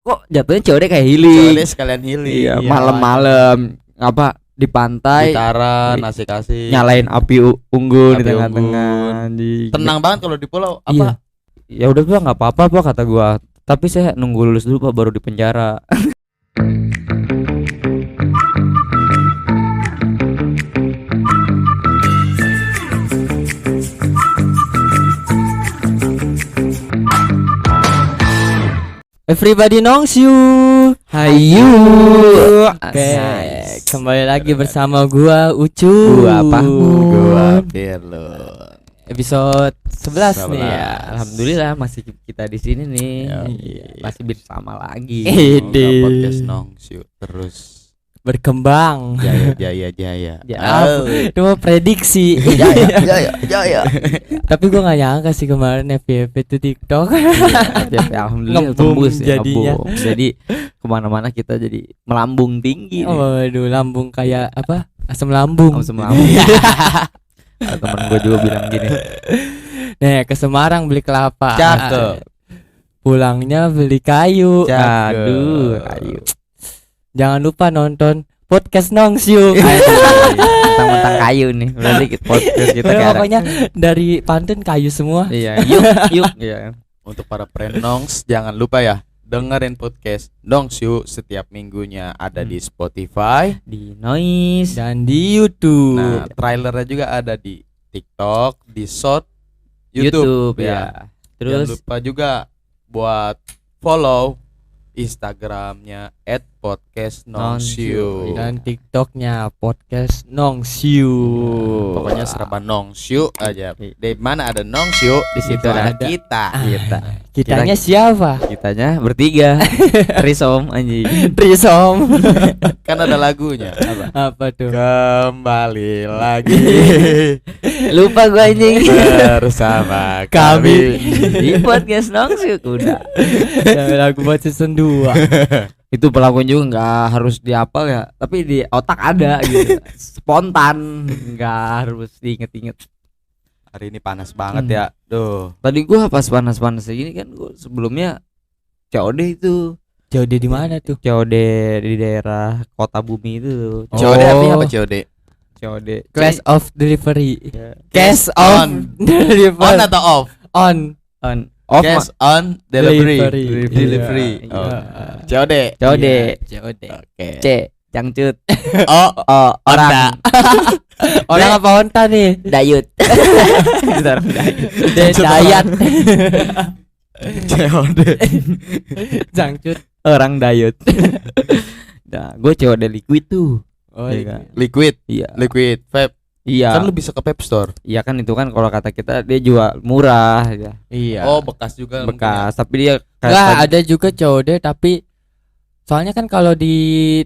kok jatuhnya COD kayak healing. COD sekalian healing. Iya, malam-malam apa di pantai gitaran, nasi kasih, nyalain api unggun di Api tengah-tengah. tenang banget kalau di pulau. Apa? Ya udah gua nggak apa-apa Pak kata gua. Tapi saya nunggu lulus dulu Pak baru di penjara. Everybody knows you. Hayu. Oke, kembali lagi bersama gua Ucu. Gua Pahmu. Gua Pirlo. Episode 11 nih ya. Alhamdulillah masih kita di sini nih. Iya. Masih bersama lagi. Semoga podcast Nongsiu terus Berkembang. jaya. Itu mah prediksi. Jaya. Tapi gua nggak nyangka sih kemarin FYP itu TikTok. Ya, alhamdulillah Ngebum tembus ya, jadinya. ngebum. Jadi kemana-mana kita jadi melambung tinggi. Waduh, lambung kayak apa? Asam lambung. Langsung melambung. Ada temen gue juga bilang gini. Nih, ke Semarang beli kelapa. Cakep. Pulangnya beli kayu. Aduh, kayu. Jangan lupa nonton podcast Nongsiu. Mentang-mentang kayu nih. Berarti podcast kita kayak Pokoknya dari pantun kayu semua. Iya, yuk. Iya. Untuk para prenongs jangan lupa ya dengerin podcast Nongsiu setiap minggunya ada di Spotify, Di Noise. Dan di YouTube. nah trailernya juga ada di TikTok, di Short YouTube, ya. Jangan Terus lupa juga buat follow Instagramnya @podcastnongsiu. Dan TikToknya podcast Nongsiu. Pokoknya serba Nongsiu aja. Di mana ada Nongsiu, di situ ada kita. Kitanya siapa? kitanya bertiga. Trisom anjing. Trisom. Kan ada lagunya. Apa tuh? Kembali lagi Lupa gua anjing. bersama Kami. Di podcast Nongsuk udah. Lagu buat season 2. Itu pelakuan juga nggak harus dihafal ya, tapi di otak ada gitu. Spontan, nggak harus diinget-inget. Hari ini panas banget ya. Duh. Tadi gua pas panas-panas gini kan gua sebelumnya COD itu. COD di mana tuh? COD di daerah Kota Bumi itu. COD artinya apa COD? COD. Class of Delivery. Ya. Cash On. on Delivery. On atau off? On. On off Cash on delivery. Delivery. Oh. Iya. COD. COD. COD. Oke. C Jangcut. Oh, Orang Orang apa onta nih? Dayut. Itu orang Dayut. Dayat. COD. Jangcut. Orang Dayut. Nah, gue COD liquid tuh. Oh Iya iya. kan? Liquid, Iya. liquid vape. Iya. Kan lu bisa ke vape store. Iya kan itu kan kalau kata kita dia jual murah ya. Iya. Oh, bekas juga mungkin ya. Bekas, tapi dia Enggak, ada juga COD tapi soalnya kan kalau di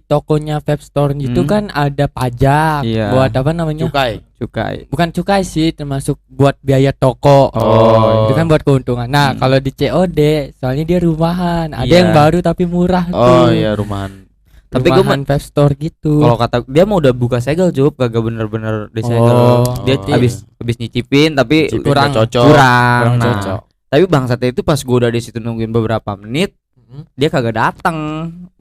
tokonya vape store itu kan ada pajak. Iya. Buat apa namanya? Cukai. Bukan cukai sih, termasuk buat biaya toko. Oh. Itu kan buat keuntungan. Nah, kalau di COD soalnya dia rumahan. Ada Iya. yang baru tapi murah Oh tuh. iya, rumahan. Tapi gue rumahan vape store gitu. kalau kata dia mau udah buka segel cup kagak bener-bener disegel. Oh. Dia Oh. habis nyicipin tapi Nyicipin kurang nggak cocok. kurang. Kurang Nah, cocok. tapi bangsatnya itu pas gue udah di situ nungguin beberapa menit, dia kagak datang.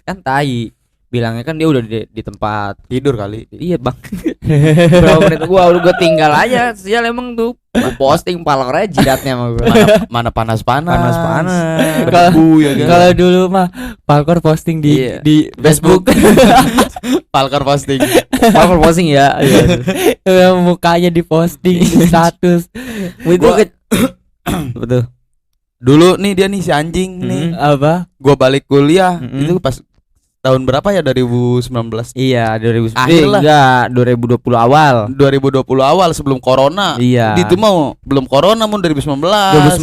Kan tai. Bilangnya kan dia udah di tempat. Tidur kali. Iya, Bang. Berapa menit gua tinggal aja. Sial emang tuh. Gua posting palornya jidatnya sama gua. Mana panas-panas. Panas-panas. Berdebu ya kan. Kalau dulu mah Palkor posting di Iya. di Facebook. Palkor posting. Palor posting ya. Iya. Mukanya diposting di status. Itu Gua- betul. Dulu nih dia nih si anjing nih. Apa? Gua balik kuliah Mm-mm. itu pas tahun berapa ya 2019? Iya, 2010. Akhir lah. Enggak, 2020 awal. 2020 awal sebelum corona. Iya. Itu mau belum corona mun 2019.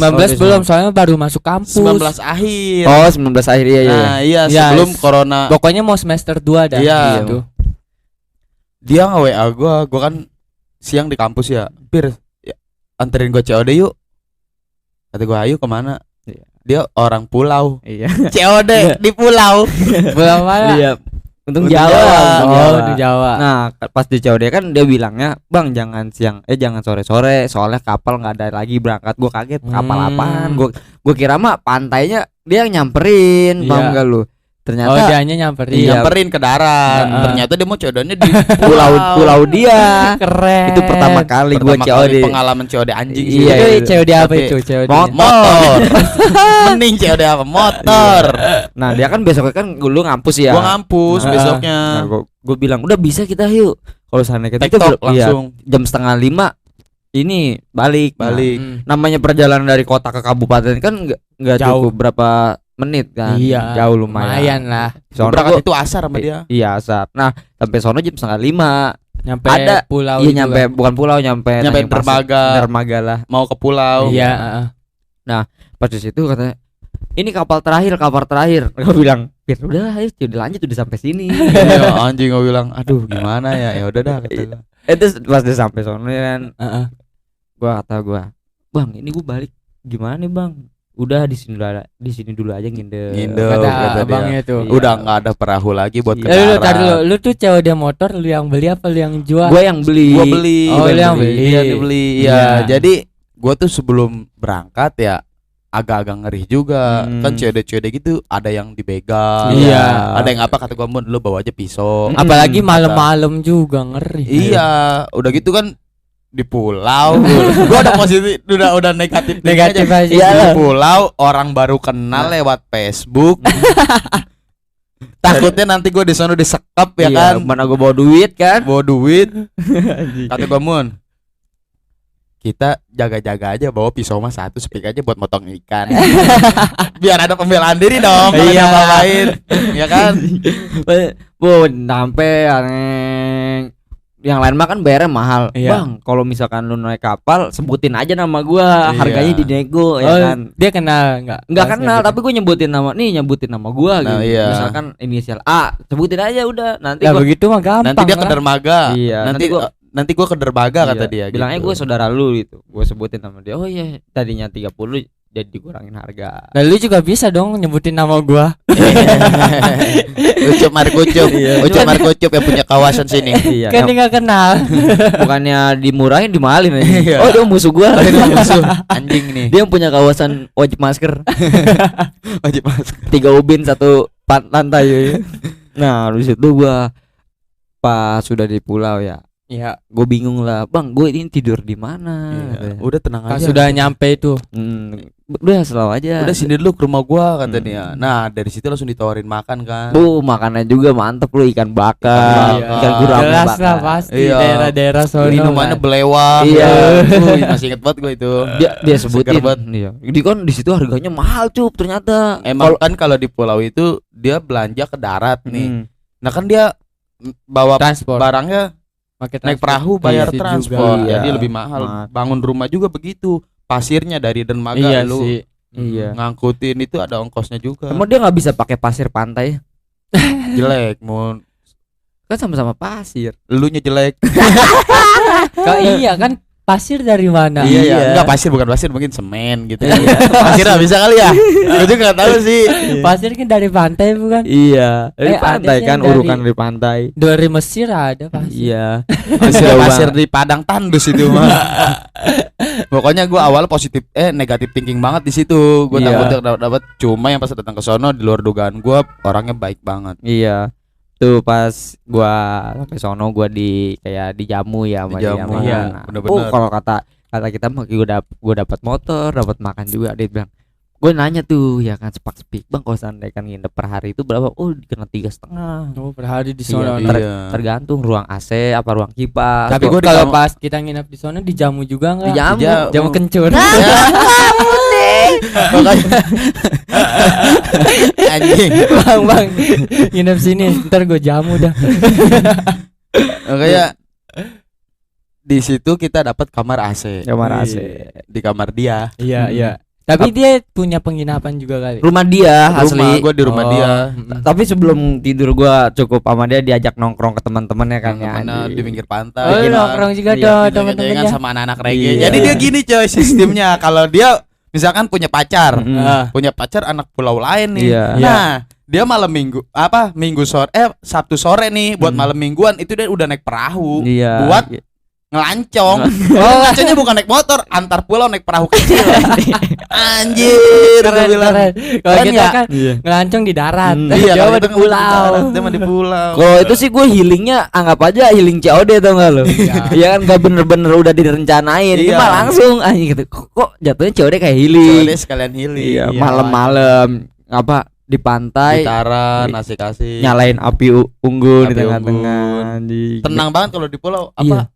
2019 Oh, belum, soalnya baru masuk kampus. 19 akhir. Oh, 19 akhir iya. Nah, iya Iya, sebelum corona. Pokoknya mau semester 2 dah. Iya. Gitu. Dia nge-WA gua kan siang di kampus ya. Pir, ya, anterin gua COD yuk. Kata gua, ayo kemana? Iya. Dia orang pulau. Iya. COD di pulau. Belum mana? Iya. Untung Untung Jawa. Jawa. Untung Oh, Jawa. di Jawa. Nah, pas di COD kan dia bilangnya, "Bang, jangan jangan sore-sore, soalnya kapal nggak ada lagi berangkat." Gue kaget, kapal apaan? Gue kira mah pantainya dia yang nyamperin, Iya. paham gak lu? Oh, Ternyata dianya nyamperin. Iya. Nyamperin ke darat. Heeh. Ternyata dia mau COD-nya di pulau dia. Keren. Itu pertama kali gue Pertama kali COD. pengalaman COD anjing sih. Iya, Itu iya. COD apa Tapi itu? COD. Motor. Mending COD apa? Motor. Nah, dia kan besoknya kan lu ngampus ya. Gua ngampus Heeh. besoknya. Nah, gue bilang, "Udah bisa kita yuk." Kalau sana kita TikTok iya, langsung jam 4:30 ini balik. Nah, balik. namanya perjalanan dari kota ke kabupaten kan nggak Jauh. cukup berapa menit kan. Iya. Jauh lumayan. lah. Sono Berangkat gua- itu asar sama dia. Iya, asar. Nah, sampai sono jam 4:30. Nyampe Ada. pulau Iya, itu nyampe kan. bukan pulau, nyampe Nyampe Tanjung Pasir. dermaga. Dermaga lah. Mau ke pulau. Iya, heeh. Pas di situ katanya, "Ini kapal terakhir." Gue bilang, "Pir, udah ayo udah lanjut, udah sampai sini." Iya, anjing gua bilang, "Aduh, gimana ya?" Ya udah dah kata gua. Itu pas dia sampai sono kan, Heeh. kata gua, "Bang, ini gua balik gimana nih, Bang? Udah di sini dulu aja ngindep." Ngindep. Kata kata dia. abangnya tuh. Iya. Udah nggak ada perahu lagi buat ke Lu darat. tadi lu tuh COD motor lu yang beli apa lu yang jual? Gua yang beli. Gua beli. Oh, lu yang beli. Iya, dibeli. Iya. Iya. Jadi gua tuh sebelum berangkat ya agak-agak ngeri juga. Kan COD gitu ada yang dibegal. Iya. Ada yang apa kata gua, "Mun, lu bawa aja pisau." Apalagi Kata- malam-malam juga ngeri. Iya, udah gitu kan di pulau. Gua udah positif, udah negatif thinking Negatif aja. aja. Iya, di pulau orang baru kenal lewat Facebook. Takutnya nanti gua di sono disekap ya Iya, kan. mana gua bawa duit kan. Bawa duit. Kata gua, "Mun, kita jaga-jaga aja bawa pisau mah satu, speak aja buat motong ikan." Biar ada pembelaan diri dong. Kalau Iya. ngapain, ya kan? Bu, sampai yang lain mah kan bayarnya mahal. Iya. Bang, kalau misalkan lu naik kapal, sebutin aja nama gua, Iya. harganya dinego Oh, ya kan. dia kenal enggak? Enggak kenal, tapi gue nyebutin nama gua Nah, gitu. iya. Misalkan inisial A, sebutin aja udah. Nanti ya gua begitu mah gampang. Nanti dia ke lah. dermaga. Iya, Nanti gua ke dermaga kata iya, dia. bilangnya gitu. gue saudara lu gitu. Gue sebutin nama dia. Oh iya, tadinya 30 jadi dikurangin harga. Nah, lu juga bisa dong nyebutin nama gua. Ucup Markucup, Ucup Markucup yang punya kawasan sini. Iya. Kan dia enggak kenal. Bukannya dimurahin, dimahalin aja. Iya. Oh, dia musuh gua. Musuh anjing nih. Dia yang punya kawasan wajib masker. Wajib masker. 3 ubin, 1 lantai. Ya. Nah, di situ gua pas sudah di pulau ya. Iya. Gue bingung lah, "Bang, gue ini tidur di mana?" Iya. Udah tenang Pas aja. sudah nyampe itu. Udah selalu aja. Udah sini dulu ke rumah gua kata Hmm. dia. Nah, dari situ langsung ditawarin makan kan. Bu, makannya juga mantep lu, ikan bakar, Iya. ikan gurame Jelas bakar. lah pasti Iya. daerah-daerah sono. Minumannya kan. belewang. Iya. Masih inget banget gua itu. Dia sebutin. Segar banget. Iya. Di kan di situ harganya mahal, Cup, ternyata. Emang kan kalau di pulau itu dia belanja ke darat nih. Hmm. Nah kan dia bawa transport. barangnya Pakai naik transport. perahu bayar Iya sih transport. juga. Jadi Iya. lebih mahal. Mahal. Bangun rumah juga begitu. Pasirnya dari dermaga Iya lu sih. Iya. ngangkutin itu ada ongkosnya juga. Emang dia nggak bisa pakai pasir pantai? Jelek, mau Kan sama-sama pasir. elunya jelek. Kok iya kan pasir dari mana? Iya, Iya. enggak pasir, bukan pasir, mungkin semen gitu. Pasir lah bisa kali ya. Gue juga enggak tahu sih. Pasir kan dari pantai bukan? Iya. Dari ada pantai sih kan, yang dari- urukan dari pantai. Dari Mesir ada pasir. Iya. Pasir di Padang Tandus itu mah. Pokoknya gua awal positif negatif thinking banget di situ. Gua Iya. takutnya dapat, cuma yang pas datang ke sono di luar dugaan gua orangnya baik banget. Iya. Tuh pas gua sampai sono gua kayak dijamu ya sama dia. Dijamu, iya, Nah, bener-bener. kalau kata kita mah gua dapat motor, dapat makan juga. Dia bilang, gue nanya tuh ya kan, sepak-sepik, "Bang, kalau seandainya kan nginep per hari itu berapa?" "Oh, kena 3,5. Oh, per hari di Iya, sono. Iya. Tergantung ruang AC apa ruang kipas. Tapi gua kalau ditamu- pas kita nginap di sono dijamu juga enggak? Dijamu. Jamu kencur. Makanya anjing. Bang, nginep sini, ntar gue jamu dah. Makanya di situ kita dapat kamar AC. Kamar AC. Di kamar dia. Iya, iya. Tapi dia punya penginapan juga kali. Rumah dia Rumah asli. gua di rumah Oh, dia. Tapi sebelum tidur gua cukup sama dia diajak nongkrong ke teman-temannya kan ya. Mana anjing. di pinggir pantai. Oh, Bikin- nongkrong juga Iya, tuh Jangan teman-temannya. sama anak-anak reggae. Iya. Jadi dia gini coy sistemnya. Kalau dia misalkan punya pacar, Mm-mm. Ah. punya pacar anak pulau lain nih. Iya. Nah, Dia malam minggu minggu sore Sabtu sore nih buat malam mingguan itu dia udah naik perahu Iya. buat ngelancong. Ngelancongnya bukan naik motor, antar pulau naik perahu kecil. Anjir, gua bilang. Kalau Keren kita ya? kan Iya. ngelancong di darat. Iya, Dia kalau mah kita di pulau. Dia mah di pulau. Kalau itu sih gue healingnya anggap aja healing COD tau gak lo? Iya kan gak bener-bener udah direncanain. Ini Iya. mah langsung anjing gitu. Kok jatuhnya COD kayak healing. Soalnya sekalian healing. Iya, malam-malam apa di pantai Gitaran, asik-asik. nyalain api unggun di Api tengah-tengah. unggun. anjing. Tenang banget kalau di pulau. Iya.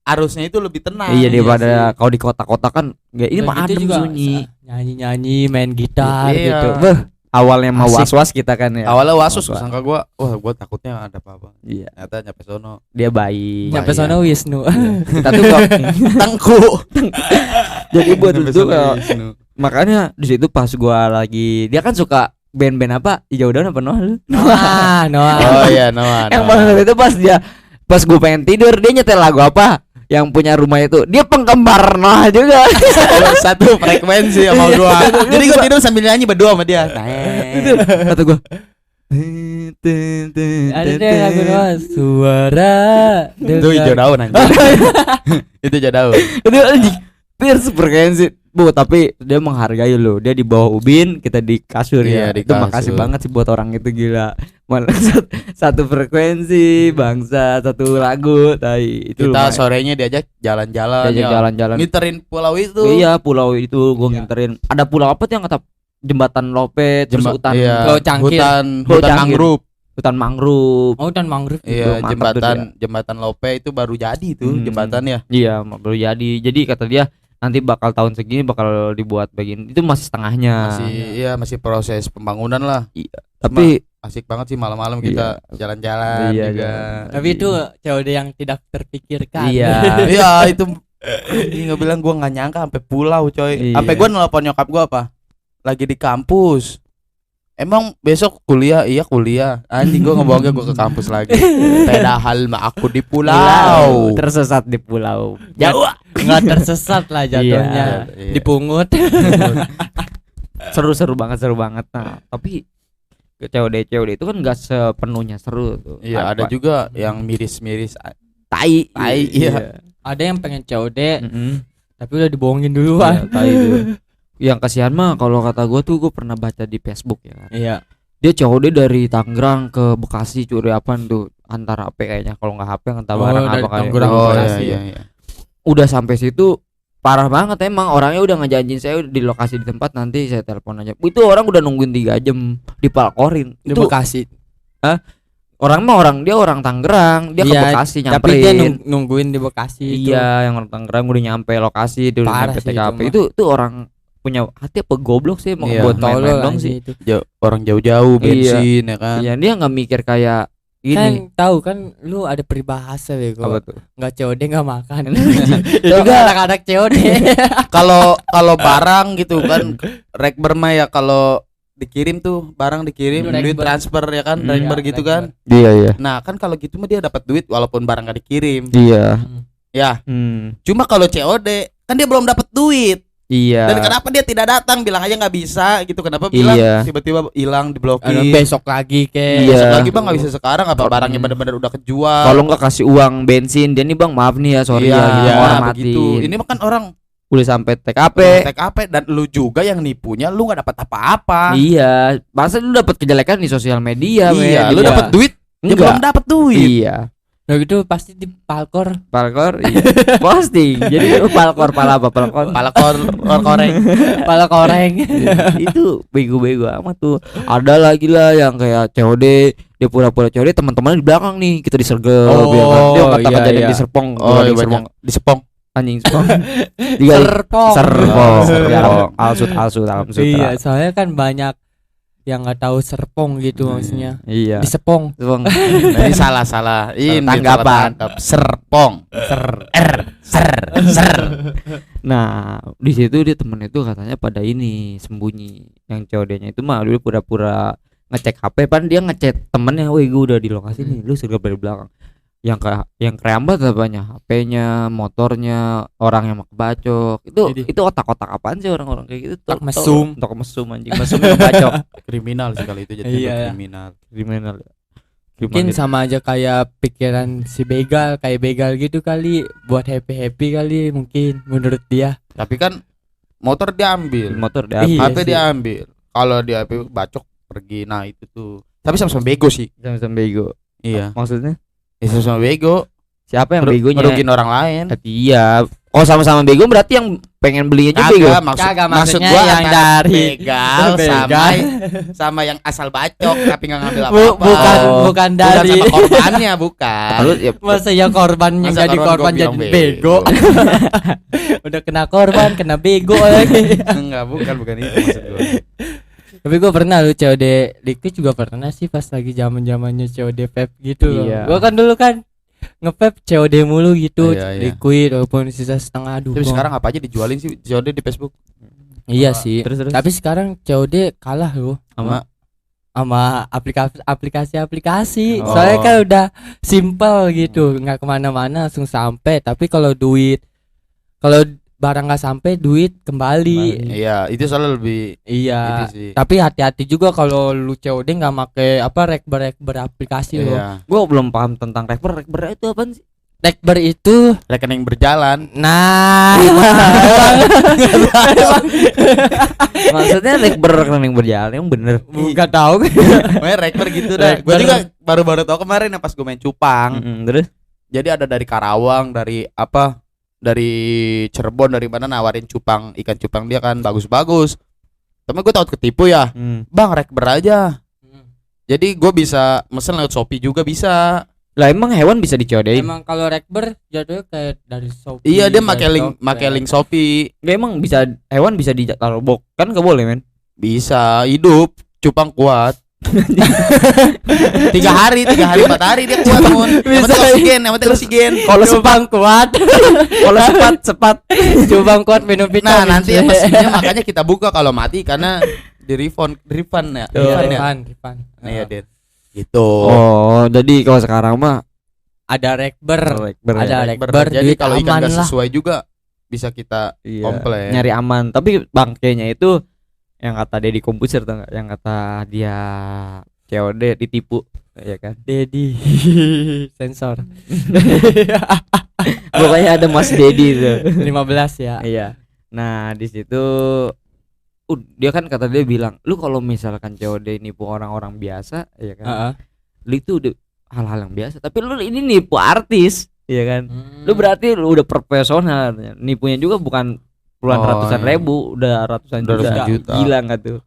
Arusnya itu lebih tenang. Iya daripada sih. kalau di kota-kota kan nggak ini Udah mah gitu adem juga sunyi. nyanyi-nyanyi, main gitar Iya. gitu. Beh, awalnya mau Asik. was-was kita kan ya. Awalnya wasus Was-was. sangka gua, wah takutnya ada apa-apa. Iya, Ternyata nyampe sono. dia baik. Nyampe Bahaya. sono Wisnu. Kita tuh kok Tengku. jadi buat Nyampe itu sono Wisnu. makanya di situ pas gua lagi dia kan suka band-band apa hijau daun apa Noah. Noah. Oh iya, Noah. Yang banget itu pas gua pengen tidur dia nyetel lagu apa yang punya rumah itu dia penggemar Noah juga. Satu frekuensi sama gua. Jadi gua tidur sambil nyanyi berdua sama dia. Itu kata gua Ada deh lagu Noah, suara Itu hijau daun anjing. Itu hijau daun. itu anjing Pierce frekuensi bu tapi dia menghargai lo dia di bawah ubin kita di kasur Iya, ya di itu makasih kasur. banget sih buat orang itu gila malah satu frekuensi bangsa satu lagu tai itu Kita lumayan. sorenya diajak jalan-jalan. Diajak ya. jalan-jalan Ngiterin pulau itu. iya pulau itu gua Iya. nginterin ada pulau apa tuh yang kata jembatan Lope terus hutan iya. Pulau Cangkir. Hutan Pulau Cangkir. mangrove. hutan mangrove Oh, dan mangrove. Iya, mantap tuh jembatan Lope itu baru jadi tuh jembatannya. iya baru jadi kata dia nanti bakal tahun segini bakal dibuat begini itu masih setengahnya Masih proses pembangunan lah. tapi Asik banget sih malam-malam kita jalan-jalan Iya, juga. jalan. Tapi itu COD yang tidak terpikirkan. iya Iya, itu anjing nggak bilang gua nggak nyangka sampai pulau coy. Iya. Sampai gua nelpon nyokap gua apa? Lagi di kampus. Emang besok kuliah? Iya kuliah. Anjing gua ngebawa gua ke kampus lagi. Padahal mah aku di pulau. tersesat di pulau Jauh. Nggak tersesat lah jatuhnya. Iya. Dipungut. seru banget nah tapi COD itu kan nggak sepenuhnya seru tuh Iya, ada juga yang miris-miris. tai Iya. Ada yang pengen COD Mm-mm. tapi udah dibohongin Iya, duluan. tai tuh. Yang kasihan mah kalau kata gue tuh gue pernah baca di Facebook ya kan. Iya. Dia COD dari Tangerang ke Bekasi curi apaan tuh antar HP kayaknya kalau nggak HP entah Oh, barang dari apa kayak Tangerang ke Oh iya Bekasi. iya. udah sampai situ parah banget emang orangnya udah ngejanjiin saya di lokasi di tempat nanti saya telepon aja itu orang udah nungguin 3 jam di Palkorin Di itu Bekasi. dia orang Tangerang dia ke Iya, Bekasi Tapi dia nyamperin nungguin di Bekasi itu. iya yang orang Tangerang udah nyampe lokasi dia udah Parah nyampe sih TKP itu itu orang punya hati apa goblok sih mau Iya. buat Tolol main-main dong aja sih itu. Orang jauh-jauh bensin ya kan. iya dia nggak mikir kayak Kan ini tahu kan lu ada peribahasa bego. apa tuh Enggak COD enggak makan. Itu Itu kan anak-anak COD. Kalau barang gitu kan rek berma ya kalau dikirim tuh barang dikirim Rekber. duit transfer ya kan Hmm. rekber Iya, gitu rekber. kan. iya Nah kan kalau gitu mah dia dapat duit walaupun barang gak dikirim iya ya. hmm. Cuma kalau COD kan dia belum dapat duit. iya Dan kenapa dia tidak datang bilang aja nggak bisa gitu, kenapa bilang Iya. tiba-tiba hilang diblokir. Besok lagi ke. Iya. Besok lagi bang nggak bisa sekarang apa barangnya benar-benar udah kejual. kalau nggak kasih uang bensin dia nih bang maaf nih ya sorry iya, ya gitu iya, menghormati begitu. Ini mah kan orang udah sampai TKP TKP dan lu juga yang nipunya lu nggak dapat apa-apa. iya masa lu dapat kejelekan di sosial media Iya, men? lu Iya. dapat duit, dia belum dapat duit. iya Nah gitu pasti di Palkor. Palkor iya. posting jadi lu Palkor pala apa Palkor Kepala koreng. Pala koreng. itu bego-bego amat tuh ada lagi lah yang kayak COD dia pura-pura COD teman-temannya di belakang nih kita disergap Oh, ya kan dia kata iya, kejadian iya. di Serpong Oh, di iya Serpong banyak. Di Sepong. anjing Serpong tiga Serpong. Serpong Serpong. alsut alsut Iya, soalnya kan banyak yang nggak tahu Serpong gitu maksudnya. iya Di Sepong. Serpong Nah, ini salah. Ini Tanggapan. salah tangkap. Serpong. Ser. nah di situ dia temen itu katanya pada ini sembunyi yang COD-nya itu mah dulu pura-pura ngecek HP pan dia ngechat temennya woi gue udah di lokasi nih lu sergap dari belakang yang kerambat apanya? HP-nya, motornya, orang yang mau kebacok. Jadi. Itu otak-otak apaan sih orang-orang kayak gitu? Otak mesum. Otak mesum anjing, mesum yang kebacok. Kriminal sekali itu jadi Iya. kriminal. Kriminal. Mungkin sama aja kayak pikiran si begal, kayak begal gitu kali, buat happy kali mungkin menurut dia. Tapi kan motor diambil, motor dia Iya HP sih. diambil. Kalau dia HP bacok pergi. Nah, itu tuh. Tapi sama-sama bego sih. sama bego. Iya. Maksudnya Sama-sama bego. siapa yang begonya? Ngerugiin orang lain. Iya. Oh, sama-sama bego berarti yang pengen belinya juga bego. Kagak, Kagak, maksud maksudnya gua yang antara dari begal begal. sama yang asal bacok tapi nggak ngambil Bu- apa-apa. bukan Oh. bukan Bukan dari sama korbannya, bukan. Terus ya masa ya korban yang Masa jadi korban korban gua jadi bilang bego. Udah kena korban, kena bego lagi. Enggak, bukan itu maksud gua. Tapi gue pernah lu COD Liquid juga pernah sih pas lagi zamannya COD vape gitu loh. Iya. Gue kan dulu kan nge-vape COD mulu gitu, Iya, iya. Liquid walaupun sisa setengah. Aduh, Tapi gua- sekarang apa aja dijualin sih COD di Facebook? iya sih. terus Tapi sekarang COD kalah loh sama sama aplikasi-aplikasi. Oh. Soalnya kan udah simple gitu, nggak kemana-mana langsung sampai. Tapi kalau barang nggak sampai, duit kembali. Iya, itu soalnya lebih Iya. itu sih. Tapi hati-hati juga kalau lu COD nggak make rekber aplikasi loh. Iya. gue belum paham tentang rekber itu apaan sih? Rekber itu Rekening berjalan. nah Maksudnya rekber yang berjalan yang bener. bukan tahu. Makanya rekber gitu dah. Gue Rekber. juga baru-baru tahu kemarin pas gue main cupang. Terus Jadi ada dari Karawang, dari apa? Dari Cirebon, dari mana nawarin cupang, ikan cupang dia kan bagus-bagus. Tapi gue takut ketipu ya. Bang, rekber aja. Jadi gue bisa mesen lewat Shopee juga bisa. lah emang hewan bisa dicodein? Emang kalau rekber jatuhnya kayak dari Shopee. Iya, dia dari make link Tokped. Shopee. Nggak, emang bisa hewan bisa ditaruh box kan nggak boleh men? Bisa hidup, cupang kuat. 3 hari, 4 hari dia kuat, Mun. Yang penting oksigen. Kalau Cupang kuat. kalau sepat Cupang kuat minum vitamin. Nah, nanti ya mesinnya makanya kita buka kalau mati karena di refund ya. Iya, Refund ya. Rifan. Nah, ya, Den. Gitu. Oh, jadi kalau sekarang mah Ada rekber. rekber ya. Ada Rekber. rekber, Jadi duit kalau ikan aman nggak lah. sesuai juga bisa kita Iya, komplain. nyari aman. Tapi bangkainya itu yang kata Deddy Komputer tuh nggak? Yang kata dia COD ditipu, ya kan? Dedi sensor. Pokoknya ada Mas Deddy tuh. 15 ya. Iya. Nah, di situ dia kan kata dia bilang, lu kalau misalkan COD nipu orang-orang biasa, ya kan? Heeh. Lu itu udah hal-hal yang biasa. Tapi lu ini nipu artis, ya kan? Hmm. Lu berarti lu udah profesional. Nipunya juga bukan puluhan Oh, ratusan iya. ribu, udah ratusan Udah juta. ratusan juta. Gila nggak tuh?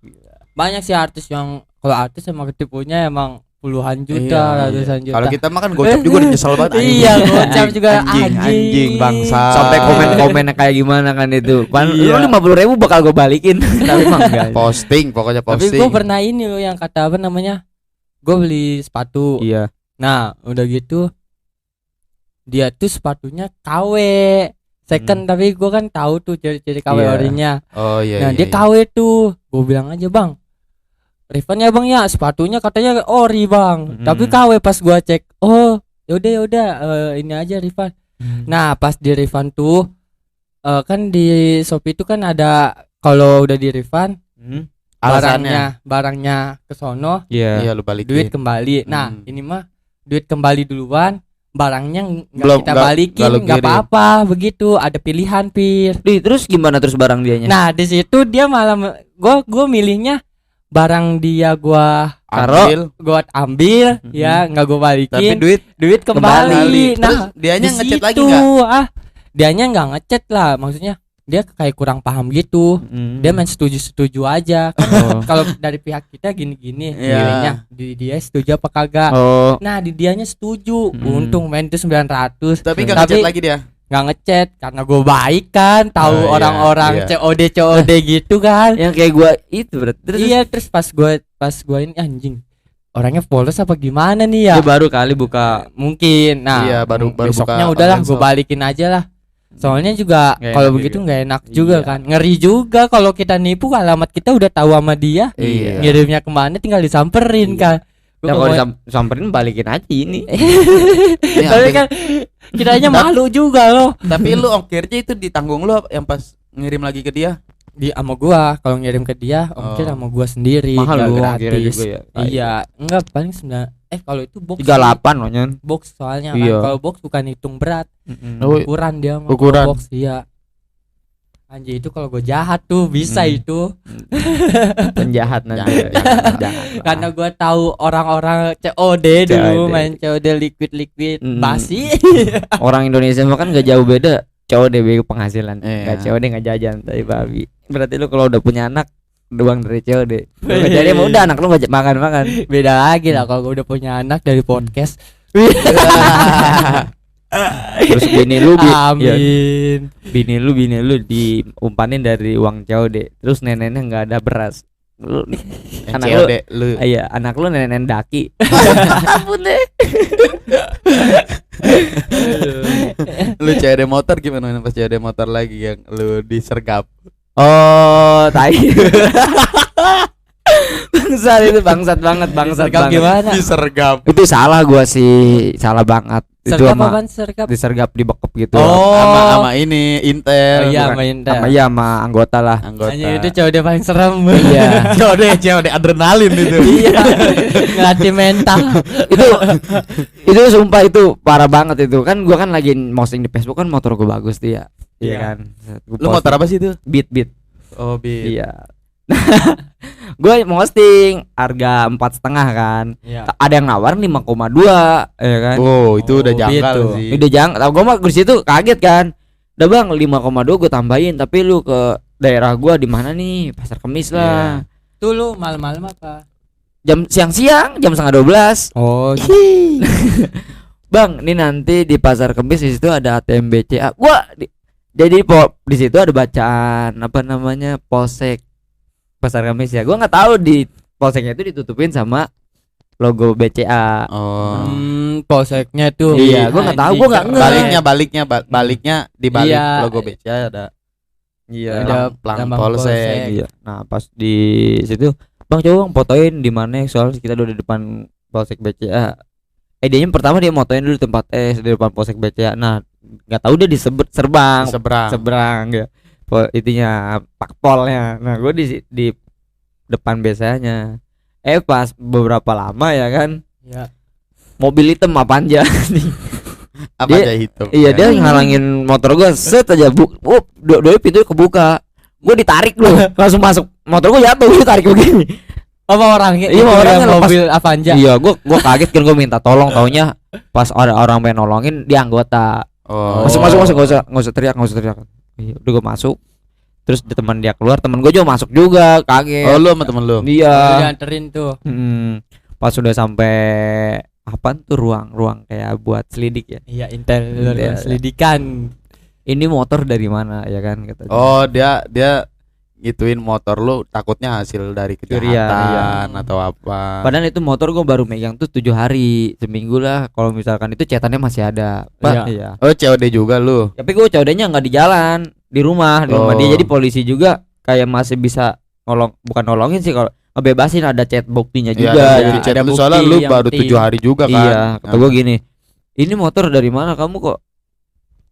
banyak sih artis yang kalau artis emang ketipunya emang puluhan juta, Iya, ratusan juta. Kalau kita makan gocap juga udah nyesel banget. Iya, gocap juga anjing bangsa. Sampai komen-komennya kayak gimana kan itu. Kan Iya. lu 50.000 bakal gue balikin. Tapi emang enggak. Posting, pokoknya Tapi posting. gue pernah ini loh yang kata apa namanya? Gue beli sepatu. Iya. Nah, udah gitu dia tuh sepatunya KW second, tapi gue kan tahu tuh ciri-ciri KW Iya. orinya. Oh iya. Nah, iya, dia iya. KW tuh. Gue bilang aja, "Bang, refund ya Bang ya, sepatunya katanya ori Bang." Mm. Tapi KW pas gua cek, "Oh, yaudah ini aja refund." Nah, pas di refund tuh kan di Shopee itu kan ada kalau udah di refund Alasannya. barangnya ke sono, Iya. Iya, lu balikin. duit kembali. Nah, Hmm. ini mah duit kembali duluan, barangnya nggak Belum, kita nggak balikin, lu nggak kirim. apa-apa, begitu. Ada pilihan, Pir. Terus gimana terus barang dianya? Nah, di situ dia malah gua milihnya barang dia gua Ambil, ambil Mhm. ya, nggak gua tapi balikin, duit kembali. Terus Nah, dianya di ngechat lagi situ, enggak? dianya nggak ngechat lah, maksudnya dia kayak kurang paham gitu. Dia main setuju aja. Kan Oh. kalau dari pihak kita gini-gini, Iya. nilainya di dia setuju apa kagak. Oh. Nah, di dianya setuju. Hmm. Untung main itu 900. Tapi enggak Tapi ngechat lagi dia. nggak ngechat karena gue baik kan, tahu Oh, iya, orang-orang iya. COD gitu kan. Yang kayak gua itu berarti. Terus Iya, terus pas gua ini anjing. Orangnya polos apa gimana nih ya? dia baru kali buka. Mungkin. Nah, Iya, baru besoknya buka udahlah online gue shop. balikin aja lah. Soalnya juga Nggak kalau enak begitu juga. nggak enak juga Iya. kan. Ngeri juga kalau kita nipu, alamat kita udah tahu sama dia. Iya. Ngirimnya kemana tinggal disamperin Iya. kan. Nah, kalau disamperin balikin aja ini. Tapi kan kiranya malu juga loh. Tapi lu ongkirnya itu ditanggung lu yang pas ngirim lagi ke dia? Di sama gua, kalau ngirim ke dia ongkir sama gua sendiri. Mahal lu ongkirnya gratis juga ya. Iya, enggak paling 9. Kalau itu box 38 loh Nyon. box soalnya Iya. kan. Kalau box bukan hitung berat, Oh, ukuran dia mah. Ukuran. Box iya. Anjir itu kalau gue jahat tuh bisa itu. Penjahat nanti. Jangan. Karena gue tahu orang-orang COD dulu COD. main COD liquid basi. Orang Indonesia mah kan gak jauh beda. COD bego penghasilan. Iya. Gak COD gak jajan tapi babi. Berarti lu kalau udah punya anak doang dari COD. Jadi emang udah anak lu makan. Beda lagi lah kalau gue udah punya anak dari podcast. Terus bini lu ya, Amin. bini lu diumpanin dari uang COD. Terus neneknya nggak ada beras. Lu nih anak lu, COD lu. iya anak lu nenek daki. Ampun deh. Lu COD motor gimana pas COD motor lagi yang lu disergap? Oh, tai. bangsat banget. Sergap gimana? Disergap. Itu salah gua sih, salah banget. Itu Sergap sama apaan sergap? disergap dibekep gitu. Sama ini Intel. Oh iya bukan? main dah. Sama anggota lah. Anggota. Hanya itu COD paling serem. Iya. COD adrenalin itu. Iya. Ngelatih mental. itu sumpah itu parah banget itu. Kan gua kan lagi posting di Facebook kan motor gua bagus tuh ya. Iya kan. Lu motor apa sih itu? Beat. Oh, Beat. Iya. Gue posting harga 4,5 kan. Iya. Ada yang nawarin 5,2 ya kan. Oh, itu udah Oh, janggal gitu. sih. Udah jangan. Gue mah di situ kaget kan. Udah bang 5,2 gue tambahin. Tapi lu ke daerah gua di mana nih? Pasar Kemis lah. Tuh lu malam-malam apa? Jam siang jam 11:30. Oh, Bang, ini nanti di Pasar Kemis di situ ada ATM BCA. Jadi di situ ada bacaan apa namanya Polsek Pasar Kemis ya. Gua nggak tahu di polseknya itu ditutupin sama logo BCA. Oh. polseknya tuh. Iya, gua nggak tahu, gua nggak nge. Baliknya di balik Iya. logo BCA ada. Iya. Ada Plang lambang polsek. Iya. Nah, pas di situ, Bang coba bang fotoin di mana soalnya kita udah di depan Polsek BCA. Dia pertama dia motoin dulu tempat di depan Polsek BCA. Nah, nggak tahu dia disebut seberang ya. Itunya pakpolnya. Nah, gue di depan biasanya. Pas beberapa lama ya kan. Iya. Mobil hitam apaan aja nih. Apa aja hitam? Iya, dia ngalangin motor gue set aja dua pintu kebuka. Gue ditarik loh, langsung masuk. Motor gue jatuh, gue ditarik begini. Apa orangnya? Iya, orangnya lepas. mobil Avanza. Iya, gue kaget kan, gue minta tolong, taunya pas ada orang pengen nolongin dia anggota. Oh. Masuk nggak usah teriak. Iya, udah gue masuk. Terus teman dia keluar, teman gue juga masuk juga, kaget. Oh, lu sama temen lu? Udah Iya. dianterin tuh. Pas sudah sampai apa tuh ruang kayak buat selidik ya. Iya, intel Iya. selidikan. Ini motor dari mana ya kan katanya. Oh, dia gituin motor lu takutnya hasil dari kejahatan atau apa. Padahal itu motor gue baru megang tuh 7 hari, seminggu lah. Kalau misalkan itu catatannya masih ada. Pak, iya. Oh, COD juga lu. Tapi gue COD-nya nggak di jalan, di rumah dia. Jadi polisi juga kayak masih bisa bukan nolongin sih, kalau ngebebasin, ada chat buktinya juga. Jadi Jadi chat ada lu bukti soalnya lu yang baru penting. 7 hari juga kan. iya, kata gue gini, ini motor dari mana kamu kok?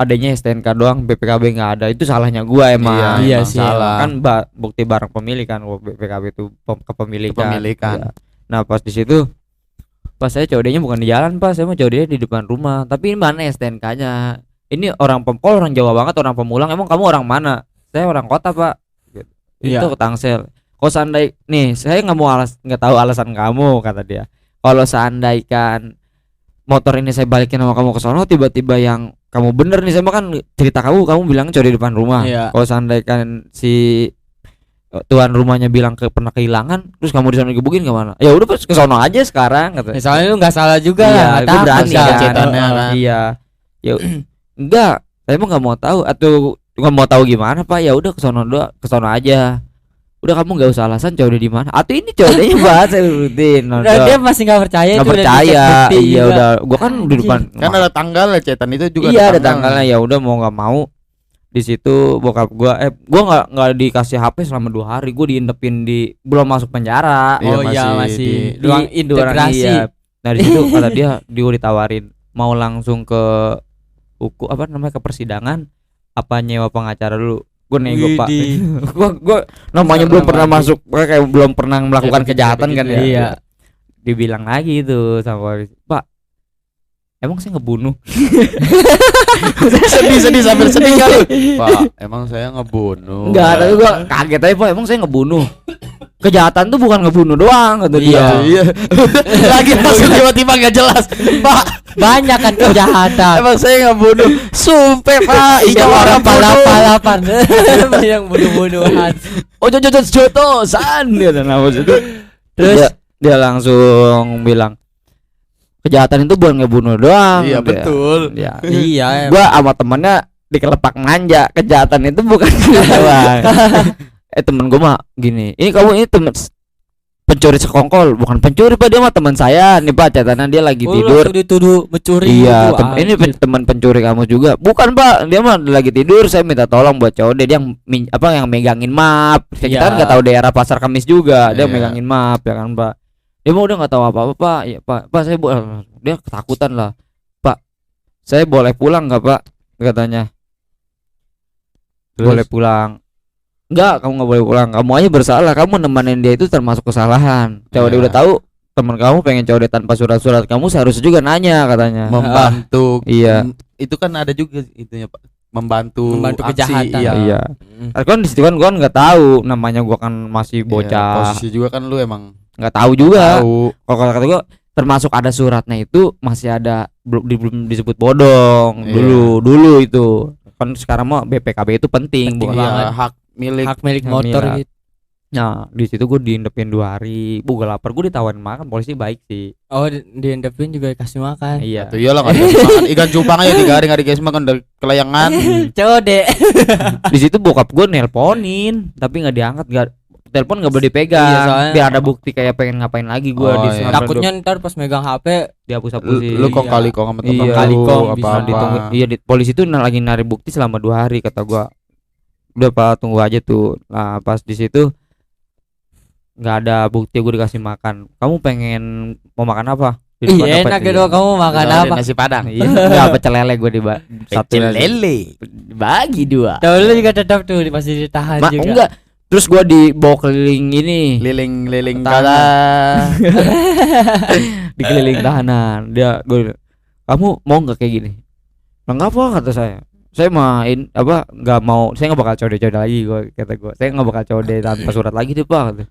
Adanya STNK doang, BPKB nggak ada. Itu salahnya gue emang. Iya emang sih, salah. Kan bukti barang pemilik kan, BPKB itu kepemilikan. Kepemilikan. Iya. Nah, pas di situ pas saya COD-nya bukan di jalan, Pak. Saya mau COD-nya di depan rumah. Tapi ini mana STNK-nya? Ini orang Pemkol, orang Jawa banget, orang Pemulang. Emang kamu orang mana? Saya orang kota, Pak. Gitu. Iya. Itu ke Tangsel. Kalau seandainya nih, saya nggak tahu alasan kamu, kata dia. Kalau seandainya motor ini saya balikin sama kamu ke sono, tiba-tiba yang kamu bener nih, saya kan cerita kamu bilang COD di depan rumah. Iya. Kalau seandainya si tuan rumahnya bilang pernah kehilangan, terus kamu di sana digebukin kemana? Ya udah pas ke sono aja sekarang, kata. Misalnya lu nggak salah juga Iya, lah. gue berani kan. cetannya kan. Iya. Ya enggak, saya emang nggak mau tahu atau nggak mau tahu gimana, Pak. Ya udah ke sono aja. Udah, kamu nggak usah alasan COD di mana. Atau ini COD-nya bahas saya rutin. Udah, dia masih nggak percaya. Nggak itu udah percaya. dicek bukti Iya juga. udah, gua kan di depan. Kan ada tanggalnya cetan itu juga. Iya, ada tanggalnya. Ya udah, mau nggak mau Di situ bokap gua nggak dikasih HP selama 2 hari. Gua diintepin belum masuk penjara. Oh iya masih ruang Di integrasi. iya. Nah di situ kata dia ditawarin mau langsung ke ke persidangan apa nyewa pengacara dulu. Gue nego Pak. gue namanya belum pernah masuk, kayak belum pernah melakukan kejahatan kan ya. Iya. Dibilang lagi itu sama polisi, Pak, emang saya ngebunuh? sedih sambil sedih kan lu. Pak, emang saya ngebunuh. Enggak, tapi gue kaget aja Pak, emang saya ngebunuh. Kejahatan tuh bukan ngebunuh doang kata dia. Iya. Lagi masuk tiba-tiba enggak jelas. Pak, banyak kan kejahatan. Emang saya ngebunuh. Sumpah Pak, iya orang palapan. Yang bunuh-bunuhan. Oh jotosan dia nama itu. Terus dia langsung bilang kejahatan itu bukan ngebunuh doang. Iya betul. Ya. Iya. Gua sama temennya dikelepak manja. Kejahatan itu bukan doang. Temen gue mah gini, ini kamu ini temen pencuri sekongkol, bukan pencuri Pak, dia mah teman saya nih Pak, catatannya dia lagi tidur. Dituduh mencuri. Iya, ini teman pencuri kamu juga. Bukan Pak, dia mah lagi tidur, saya minta tolong buat cowok dia yang megangin map. Kita kan nggak tahu daerah Pasar Kamis juga, dia megangin map ya kan Pak. Dia mah udah nggak tahu apa-apa Pak. Ya Pak saya dia ketakutan lah. Pak, saya boleh pulang nggak Pak? Katanya. Boleh pulang. Enggak, kamu nggak boleh pulang. Kamu aja bersalah. Kamu nemenin dia itu termasuk kesalahan. Cowok dia udah tahu teman kamu pengen cowok dia tanpa surat-surat. Kamu seharusnya juga nanya katanya. Membantu. Iya. Itu kan ada juga itunya Pak. Membantu kejahatan. Iya. Kan di situ kan gua nggak tahu. Namanya gua kan masih bocah. Posisi juga kan lu emang nggak tahu juga. Kalau kata gua termasuk ada suratnya itu masih ada belum disebut bodong. Dulu itu. Kan sekarang mah BPKB itu penting bukan hak milik motor gitu. Nah di situ gue diintepin 2 hari. Gue lapar, gue ditawarin makan, polisi baik sih. Oh diintepin juga kasih makan. Iya. Tuh iyalah nggak dikasih makan. Ikan cupang aja 3 hari nggak dikasih makan dari kelayangan. Code. Di situ bokap gue nelponin tapi nggak diangkat, telepon nggak boleh dipegang. Iya, biar ada bukti kayak pengen ngapain lagi gue di sana. Takutnya ntar pas megang HP dihapus-hapusin. Lu kong kali kong sama teman lu bisa ditunggu. Iya polisi tuh lagi nyari bukti selama 2 hari kata gue. Udah Pak tunggu aja tuh. Nah pas di situ nggak ada bukti, gue dikasih makan. Kamu pengen mau makan apa? Iya enak gitu. Kamu makan apa? Nasi padang. Iya. Nggak pecel lele gue pecel lele bagi 2. Tahu lu juga tetap tuh masih ditahan juga. Enggak. Terus gue dibawa keliling ini. Liling tahanan. Dikeliling tahanan. Gue kamu mau nggak kayak gini? Nggak apa kata saya. Saya main nggak mau, saya nggak bakal code lagi kata gue. Saya nggak bakal code tanpa surat lagi deh Pak.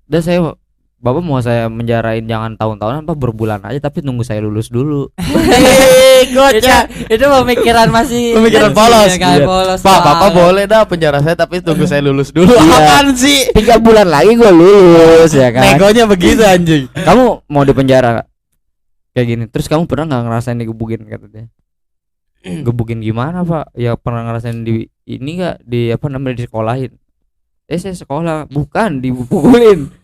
Dan saya Bapak mau saya menjarain jangan tahun-tahunan apa berbulan aja tapi nunggu saya lulus dulu. Itu pemikiran polos. Pak, Bapak banget. boleh dah penjara saya tapi tunggu saya lulus dulu. Apaan sih? 3 bulan lagi gue lulus ya kan. Negonya begitu anjing. Kamu mau di penjara kayak gini. Terus kamu pernah nggak ngerasain digebukin kata dia? Gebukin gimana Pak? Ya pernah ngerasain di ini nggak di di sekolahin? Saya sekolah bukan dipukulin.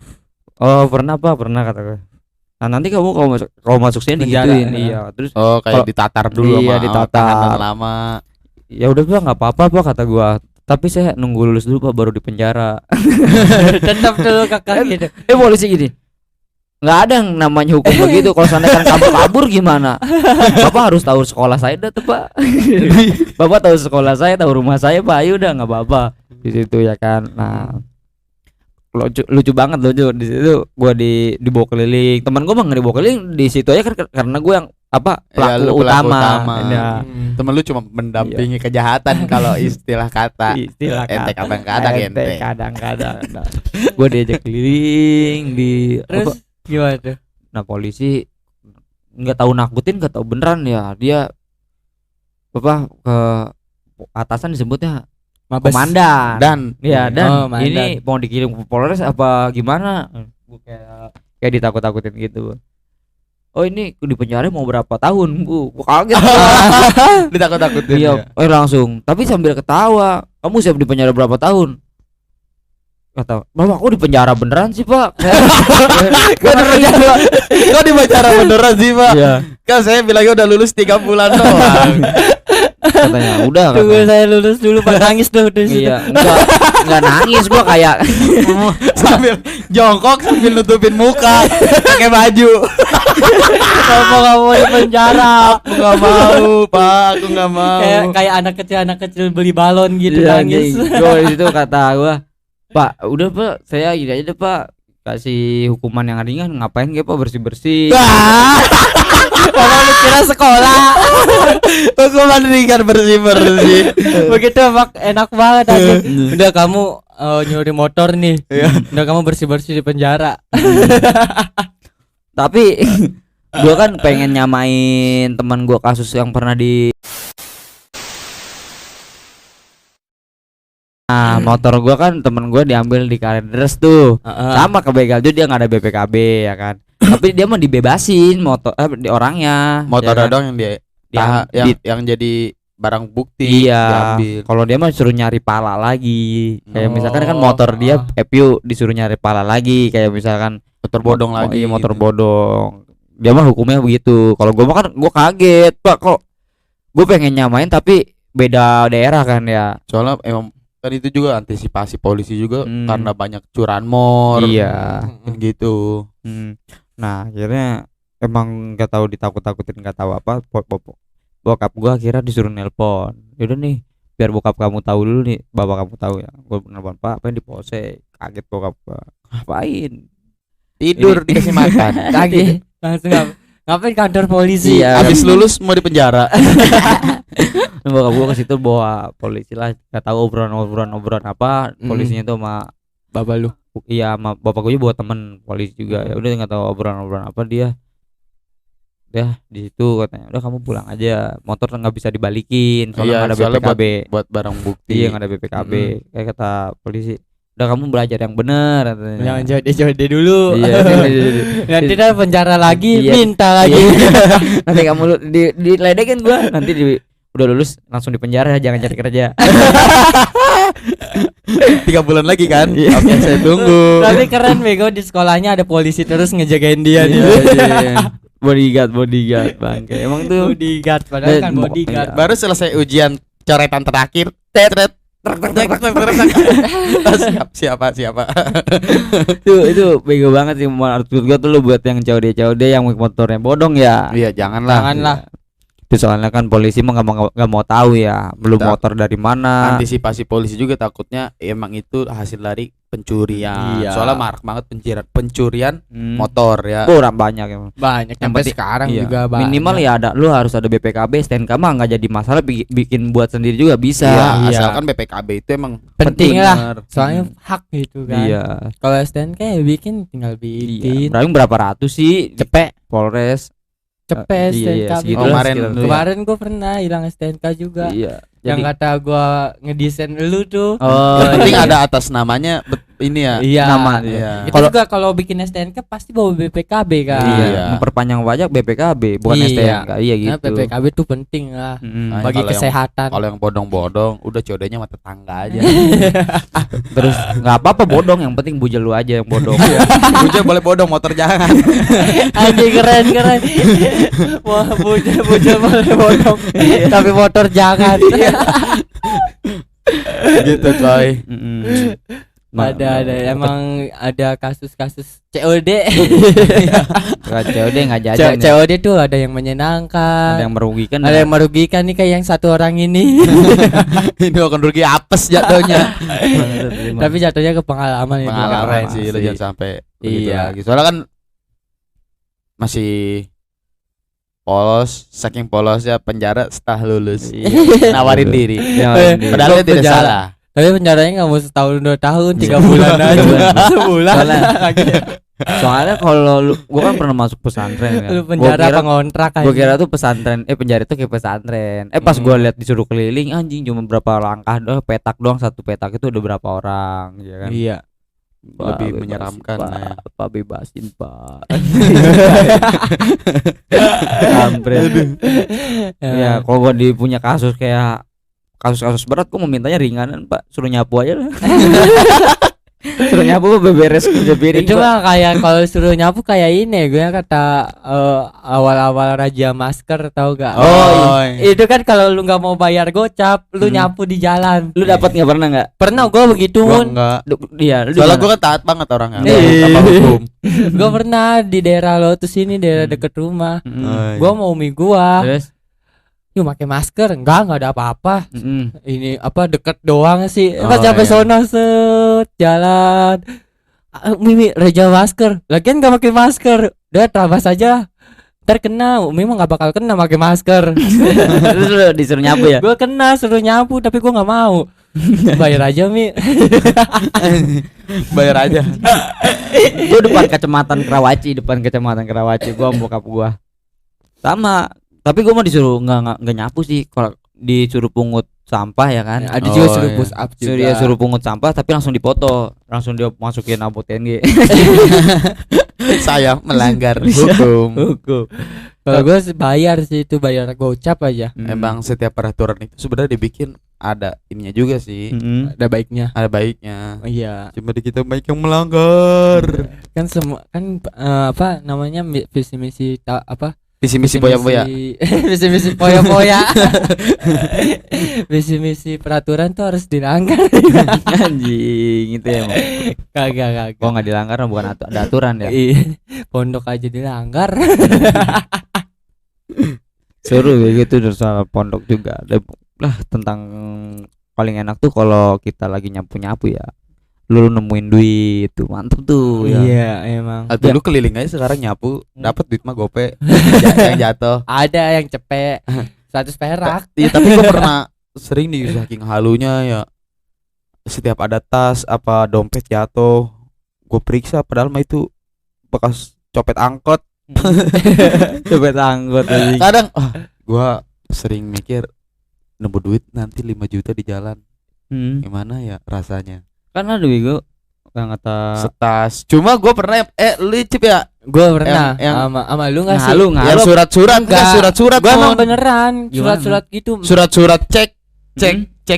Oh pernah Pak, pernah kata gue. Nah nanti kamu kalau masuk sini digituin. Iya. Terus kayak ditatar dulu. Iya ditatar lama. Ya udah Pak nggak apa-apa Pak kata gue. Tapi saya nunggu lulus dulu Pak baru di penjara. Tetap dulu kakak gitu. Polisi gini. Nggak ada yang namanya hukum begitu. Kalau seandainya kan kabur gimana? Bapak harus tahu sekolah saya dah tuh Pak. Bapak tahu sekolah saya, tahu rumah saya Pak. Ayo udah nggak apa-apa di situ ya kan. Nah lucu banget di situ. Gua dibawa keliling. Teman gua mah nggak dibawa keliling di situ aja kan karena gua yang pelaku utama. Ya. Temen lu cuma mendampingi kejahatan kalau istilah kata. Ente kadang-kadang. Gua diajak keliling di terus gimana tuh? Nah polisi nggak tahu nakutin, nggak tahu beneran ya dia ke atasan disebutnya Mabes. Komandan dan ini mau dikirim ke Polres apa gimana? Gue kayak ditakut-takutin gitu. Oh ini di penjara mau berapa tahun Bu? Gue kaget. Ditakut-takutin. Iya, langsung. Tapi sambil ketawa. Kamu siap di penjara berapa tahun? Kata, Bapak aku di penjara beneran sih Pak. Kok di penjara beneran sih Pak? Iya. Kan saya bilangnya udah lulus 3 bulan doang. katanya. Udah Tunggu katanya. saya lulus dulu Pak, nangis dulu di situ. Iya, enggak nangis gua kayak Sambil jongkok sambil nutupin muka pakai baju. Kamu mau di penjara. Aku nggak mau, Pak. Aku nggak mau. Kayak anak kecil beli balon gitu iya, nangis. Gua di situ kata gua, "Pak, udah Pak, saya gini aja deh Pak. Kasih hukuman yang ringan, ngapain Pak bersih-bersih?" Kalau lu kira sekolah. Hukuman ringan bersih-bersih. Begitu Pak, enak banget aja. Udah kamu nyuri motor nih. Udah kamu bersih-bersih di penjara. Tapi gua kan pengen nyamain teman gua kasus yang pernah di motor gua kan temen gua diambil di Kalideres tuh. Sama ke begal juga, dia nggak ada BPKB ya kan. Tapi dia mau dibebasin motor di orangnya. Motor ya kan? dong yang yang jadi barang bukti Iya. diambil. Kalau dia mah disuruh nyari pala lagi. Kayak misalkan kan Oh, motor dia EPU disuruh nyari pala lagi. Kayak misalkan Motor bodong lagi. iya, motor gitu. bodong. Dia mah hukumnya begitu. Kalau gua mah kan gua kaget, Pak, kok gua pengen nyamain tapi beda daerah kan ya. Soalnya emang kan itu juga antisipasi polisi juga Hmm. karena banyak curanmor. Iya. Kan gitu. Nah, akhirnya emang nggak tahu ditakut-takutin, nggak tahu apa. Bokap gua akhirnya disuruh nelpon. Yaudah nih, biar bokap kamu tahu dulu nih, bapak kamu tahu ya. Gua nelpon, "Pak, apa yang di polsek?" Kaget bokap gua. "Ngapain?" Tidur dikasih makan. Kaget. Langsung ngapain kantor polisi? Iya. Habis lulus mau di penjara. Bokap gua ke situ bawa polisi lah, nggak tahu obrolan apa. Polisinya tuh sama Bapak lu. iya sama bapak gue juga bawa temen polisi juga. Ya udah nggak tahu obrolan apa dia. Dah di situ katanya, "Udah kamu pulang aja, motor nggak bisa dibalikin soalnya Iya, nggak ada soalnya BPKB." Buat barang bukti. Iya nggak ada BPKB. Kayak kata polisi, "Udah kamu belajar yang benar," katanya. Jangan jode dulu. Iya. Nanti dah penjara lagi, Iya. minta lagi. Nanti kamu diledekin gua, nanti udah lulus langsung di penjara, jangan cari kerja. 3 bulan lagi kan? Iya. Oke, saya tunggu. Tapi keren bego, di sekolahnya ada polisi terus ngejagain dia nih. Iya. Bodyguard bangke. Emang tuh Bodyguard, padahal kan Iya. bodyguard. Baru selesai ujian coretan terakhir. Tret. Siapa? itu bego banget sih menurut gua tuh lu buat yang COD yang motornya bodong ya. Iya, janganlah. Janganlah. Itu soalnya kan polisi mah nggak mau tahu ya, belum Tak. motor dari mana. Antisipasi polisi juga takutnya emang itu hasil dari pencurian. Iya. Soalnya marak banget pencurian Hmm. motor ya. Orang banyak emang. Banyak Yang sampai penting- sekarang Iya. juga banyak. Minimal ya ada, lu harus ada BPKB, STNK mah nggak jadi masalah, bikin buat sendiri juga bisa. Iya, Iya. asalkan BPKB itu emang penting lah. benar. Soalnya hak gitu kan. Iya. Kalau STNK ya bikin tinggal bikin. Paling berapa ratus sih di Cepet. Polres? Cepet Iya, STNK. segitu lah, kemarin sekitar. kemarin gue pernah hilang STNK juga. Iya. Yang Jadi kata gue ngedesain lu tuh. oh, Yang penting iya. ada atas namanya ini ya. Iya. nama. Iya. Itu Kalau- juga kalau bikin STNK pasti bawa BPKB kan. Iya. Memperpanjang pajak BPKB bukan Iya. STNK. Iya gitu. Nah, BPKB tuh penting lah Mm-mm. Nah, bagi kalau yang- kesehatan. Kalau yang bodong-bodong udah COD-nya sama tetangga aja. Terus nggak apa-apa bodong, yang penting bujel lu aja yang bodong. Bujel boleh bodong, motor jangan. Anjing keren. Wah, bujel boleh bodong. Tapi motor jangan. Gitu coy. Mm-mm. Ada emang ada kasus-kasus COD. COD nggak jajan ya. COD tuh ada yang Ada menyenangkan, yang merugikan. ada yang merugikan nih kayak yang satu orang ini. Ini akan rugi apes jatuhnya. Tapi jatuhnya ke pengalaman itu. Pengalaman Keren sih, lo sih. jangan sampai begitu Iya. lagi. Soalnya kan masih polos, saking polosnya penjara setelah lulus. Iya. Nawarin diri. Nawarin diri. Padahal dia tidak Penjara. salah. Tapi penjaranya nggak mau setahun 2 tahun, 3 Iya. bulan aja. Sebulan. Sebulan Soalnya- lagi. Soalnya kalau gua kan pernah masuk pesantren kan. Lu penjara apa ngontrak aja. Gua kira tuh pesantren, penjara itu kayak pesantren. Pas gua lihat disuruh keliling, anjing cuma berapa langkah doang, petak doang, satu petak itu udah berapa orang, ya kan. Iya. Pak, Lebih bebasin, menyeramkan, Pak. ya. Pak bebasin, Pak. Kampret. Ya, kalau gua punya kasus kayak kasus-kasus berat, gua mau mintanya ringanan, Pak. Suruh nyapu aja lah. Suruh nyapu beberes kerja piring. Itu mah kayak kalau suruh nyapu kayak ini gue kata awal-awal raja masker tahu gak? Oh, Itu kan kalau lu nggak mau bayar gocap, lu nyapu di jalan. Lu dapat nggak pernah nggak? Pernah gue begitu. gua enggak. Iya, lu Soalnya di gue kan taat banget orangnya. Ih. Sama hukum. Gue pernah di daerah Lotus ini, daerah deket rumah. mana? Oh, Gue mau umi gua, Terus yuk pakai masker, enggak ada apa-apa. mm-mm. Ini apa deket doang sih. Oh, Pas sampai iya. sono set jalan. Mimi reja masker. Lagian enggak pakai masker. Udah terabas aja. Ntar kena, Umi mah enggak bakal kena pakai masker. Terus lu disuruh nyapu ya? Gua kena suruh nyapu tapi gua enggak mau. Bayar aja Mi. Bayar aja. Gua depan kecamatan Karawaci, gua sama bokap gua. Sama, tapi gua mah disuruh nggak nyapu sih. Kalau disuruh pungut sampah ya kan. Ada juga Oh, suruh iya. push up juga. Suruh dia suruh pungut sampah tapi langsung dipoto, langsung dia masukin ampo TNG. Saya melanggar hukum. Hukum. Kalau gua bayar sih itu bayar gocap aja. Emang setiap peraturan itu sebenarnya dibikin ada ininya juga sih. Mm-mm. Ada baiknya. Ada baiknya. Oh, iya. Cuma di kita baik yang melanggar. Kan semua kan apa namanya visi misi apa Visi misi boya-boya. visi misi poya-poya visi misi peraturan tuh harus dilanggar. Anjing itu ya. Kagak Kok nggak dilanggar bukan ada aturan ya. Iya, pondok aja dilanggar. Seru ya gitu dari soal pondok juga. Lah tentang paling enak tuh kalau kita lagi nyapu ya. Lu nemuin duit tuh mantep tuh ya. Iya emang Atau lu keliling aja sekarang nyapu, dapat duit mah gope yang jatuh. ada yang cepet 100 perak. Iya, tapi gua pernah sering nih saking halunya ya. Setiap ada tas apa dompet jatuh, gue periksa padahal mah itu bekas copet angkot. Coba tanggut anjing. Kadang gua sering mikir nemu duit nanti 5 juta di jalan. Gimana ya rasanya? Kan ada bego yang kata Setas. Cuma gua pernah lu Cip ya Gue pernah yang- sama lu nggak sih? ngalu yang surat-surat Enggak. surat-surat Gue emang Mon. beneran Gimana? surat-surat gitu. Surat-surat cek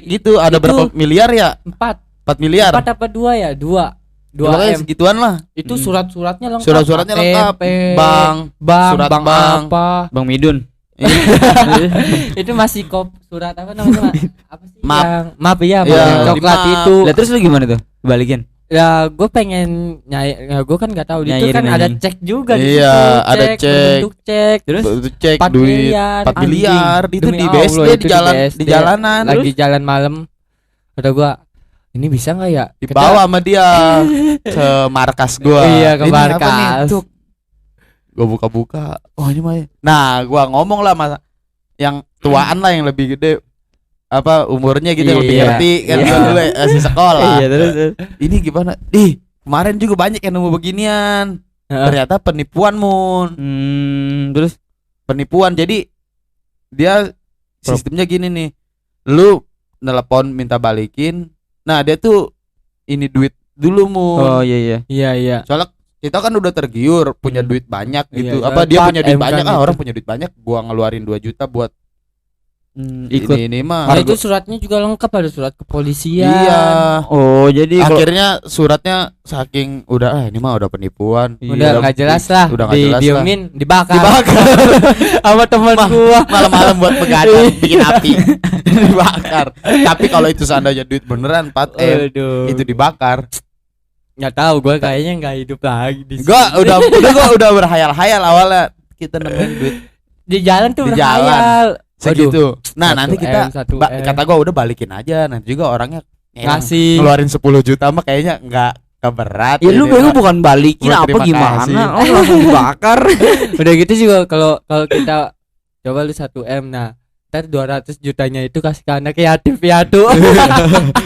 gitu ada Itu- berapa miliar ya? 4 4 miliar. apa 2 ya? 2 Pokoknya 2 M. segituan lah. Itu surat-suratnya lengkap. Surat-suratnya lengkap. KTP, Bank, bank, surat bank bank. apa? Bang Midun. Itu masih surat apa namanya? Apa sih? Map. Yang map ya, map Iya, yang di coklat map. itu. Lah terus lu gimana tuh? Balikin. Ya, gue pengen ya, gue kan nggak tahu itu Nyairin kan ada anjing. cek juga di Iya, situ, ada cek. berbentuk cek. Terus Itu cek 4 duit miliar, 4 miliar itu Demi di Allah, BSD itu di jalan BSD. di jalanan Lagi jalan malam. Kata gua, ini bisa nggak ya? dibawa sama dia ke markas gua. Iya, ke Ini apa nih? markas. Cuk. Gua buka-buka. Oh, ini mah. Ya. Nah, gua ngomong lah sama yang tuaan lah yang lebih gede apa umurnya gitu yang lebih Iya. ngerti kan Iya. gua dulu masih sekolah. Iya terus. Ini gimana? Kemarin juga banyak yang nemu beginian. Heeh. Ternyata penipuan Mun. Terus Penipuan. Jadi dia sistemnya gini nih. Lu nelpon minta balikin. Nah, dia tuh ini duit dulu Mun. oh iya. Iya. Soalnya kita kan udah tergiur punya duit banyak gitu. Iya, Apa dia punya duit 4M banyak? kan itu. Orang punya duit banyak, gua ngeluarin 2 juta buat Ikut. ini mah. Nah, itu suratnya juga lengkap, ada surat kepolisian. Iya. Oh jadi kalau Akhirnya suratnya saking udah ini mah udah penipuan. Udah nggak jelas lah. Udah nggak jelas lah. Didiemin, dibakar. Dibakar. Sama teman gua. Malam-malam buat begadang bikin api. Dibakar. Tapi kalau itu seandainya duit beneran 4M Aduh. itu dibakar. Nggak tahu, gua kayaknya nggak hidup lagi di Gua sini. udah berhayal-hayal awalnya kita nemuin duit Di jalan tuh Di berhayal. segitu. Nah, 1M, nanti kita 1M. kata gua udah balikin aja. Nanti juga orangnya Ngasih. ngeluarin 10 juta mah kayaknya enggak keberat. ya lu ini bego mah. bukan balikin Gua apa terima gimana? kasih. Oh langsung dibakar. Udah gitu juga kalau kita coba lu 1M, nah ntar 200 jutanya itu kasih ke anak yatim piatu.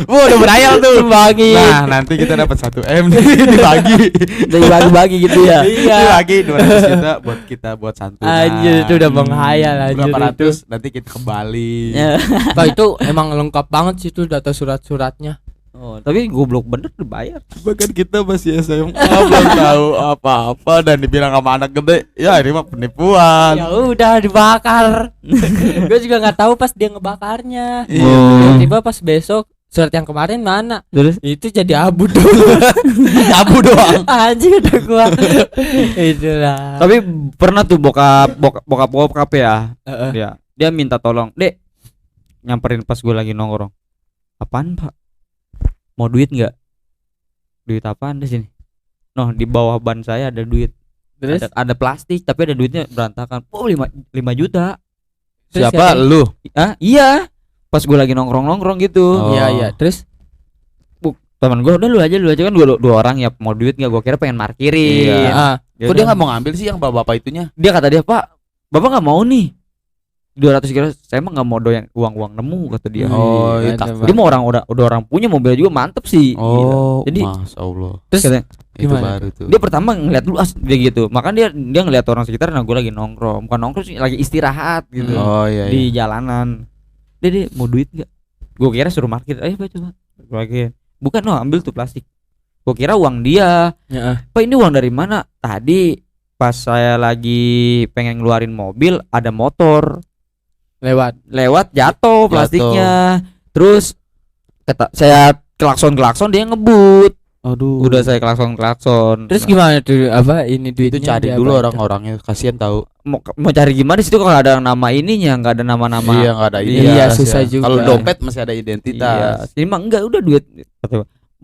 Wah, udah berhayal tuh. Bagi. Nah, nanti kita dapat 1M dibagi. Dari bagi-bagi gitu ya. Iya. Dibagi 200 juta buat kita buat santunan. Anjir itu udah menghayal anjir berapa itu. ratus nanti kita kembali. Ya. Pak itu emang lengkap banget sih itu data surat-suratnya. Oh, tapi goblok bener dibayar. Bahkan kita masih SMA belum tahu apa-apa dan dibilang sama anak gede, ya ini mah penipuan. Ya udah dibakar. Gue juga nggak tahu pas dia ngebakarnya. Iya. Oh. Tiba-tiba pas besok surat yang kemarin mana? Terus Itu jadi abu dulu. Abu doang. Anjing udah gua. Itulah. tapi pernah tuh bokap ya. Heeh. Dia minta tolong, "Dek, nyamperin pas gue lagi nongkrong." "Apaan, Pak? Mau duit nggak?" "Duit apaan di sini?" "Noh, di bawah ban saya ada duit." Terus Ada plastik tapi ada duitnya berantakan. Oh, 5 juta. Terus Siapa katanya- lu? Ah, iya. Pas gue lagi nongkrong gitu. Oh. Iya. Terus Teman gue, "Udah lu aja kan dua orang ya, mau duit nggak?" Gue kira pengen parkirin. Iya. Ya Kok dia udah. nggak mau ngambil sih yang bapak itunya? Dia kata dia, "Pak, Bapak nggak mau nih 200 kilo, saya emang nggak mau doyan uang nemu," kata dia. Oh, iya, ada, tak- Dia mau udah orang punya mobil juga, mantep sih. Oh, Gila. Jadi Masya Allah. terus katanya, Itu Gimana baru tuh. dia pertama ngeliat lu dia gitu. Makanya dia ngeliat orang sekitar, nah gue lagi nongkrong. Bukan nongkrong sih, lagi istirahat gitu. Oh iya. Di Iya. jalanan. Dia mau duit nggak? Gue kira suruh parkir. "Ayo Pak, coba." Gue lagi, "Bukan, no, ambil tuh plastik." Gue kira uang dia. Heeh. "Pak, ini uang dari mana?" "Tadi pas saya lagi pengen ngeluarin mobil, ada motor lewat. jatuh plastiknya. Terus saya klakson dia ngebut. Aduh. Udah saya klakson. Terus gimana tuh apa ini duitnya? itu cari dia dulu apa? orang-orangnya, kasihan tahu. mau cari gimana di situ kalau ada nama ininya, nggak ada nama-nama. Iya, nggak ada Iya, identitas susah ya. juga. Kalau dompet masih ada Iya. identitas. Ini mah enggak, udah duit.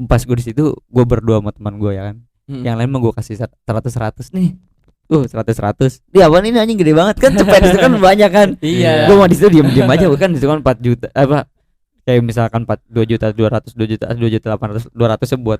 Pas gue di situ, gue berdua sama teman gue ya kan. Hmm. Yang lain mah gue kasih 100 nih. 100. Dia apa ini anjing gede banget kan, cepet itu kan banyak kan. Iya. Gue mau di situ diem aja, kan di situ kan 4 juta apa kayak misalkan 2 juta 200, 2 juta 800, 200 buat